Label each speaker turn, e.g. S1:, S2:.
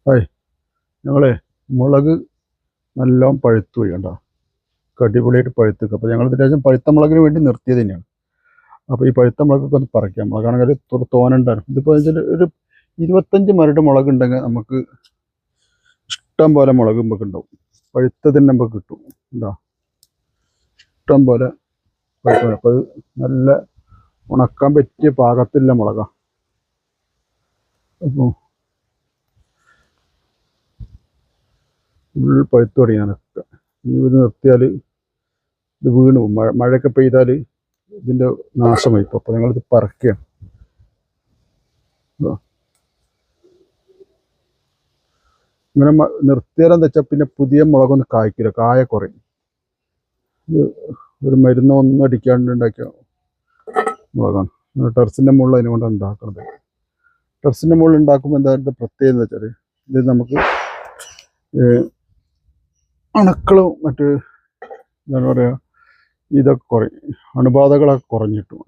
S1: Hi, ഞങ്ങളെ മുളക് നല്ലോണം പഴുത്തു പോയി കണ്ടോ, അടിപൊളിയായിട്ട് പഴുത്തു. അപ്പോൾ ഞങ്ങൾ ഇതിന് പഴുത്ത മുളകിന് വേണ്ടി നിർത്തിയത് തന്നെയാണ്. അപ്പോൾ ഈ പഴുത്ത മുളകൊക്കെ ഒന്ന് പറിക്കാം. മുളകാണെങ്കിൽ തോനുണ്ടായിരുന്നു. ഇതിപ്പോൾ വെച്ചാൽ ഒരു 25 മരട് മുളക് ഉണ്ടെങ്കിൽ നമുക്ക് ഇഷ്ടം പോലെ മുളക് നമുക്ക് ഉണ്ടാവും. പഴുത്തതിന് നമുക്ക് കിട്ടും. ഉണ്ടോ, ഇഷ്ടം പോലെ പഴുത്ത. അപ്പോൾ അത് നല്ല ഉണക്കാൻ പറ്റിയ പാകത്തിലുള്ള മുളകാണ്. അപ്പോൾ ഫുൾ പഴുത്ത് തുടങ്ങിയാനൊക്കെ ഇനി ഇത് നിർത്തിയാൽ ഇത് വീണ് പോകും. മഴയൊക്കെ പെയ്താൽ ഇതിൻ്റെ നാശമായി. അപ്പോൾ ഞങ്ങളിത് പറിക്കുകയാണ്. ഇങ്ങനെ നിർത്തിയാലെന്ന് വെച്ചാൽ പിന്നെ പുതിയ മുളകൊന്നും കായ്ക്കില്ല, കായ കുറയും. ഇത് ഒരു മരുന്നൊന്നും അടിക്കാണ്ട് ഉണ്ടാക്കിയ മുളകാണ്. ടെറസിൻ്റെ മുകളിൽ അതിനുകൊണ്ടാണ് ഉണ്ടാക്കുന്നത്. ടെറസിൻ്റെ മുകളിൽ ഉണ്ടാക്കുമ്പോൾ എന്താ പ്രത്യേകത എന്ന് വെച്ചാൽ ഇത് നമുക്ക് അണുക്കളും മറ്റ് എന്താണ് പറയുക, ഇതൊക്കെ കുറയും, അണുബാധകളൊക്കെ കുറഞ്ഞിട്ടും.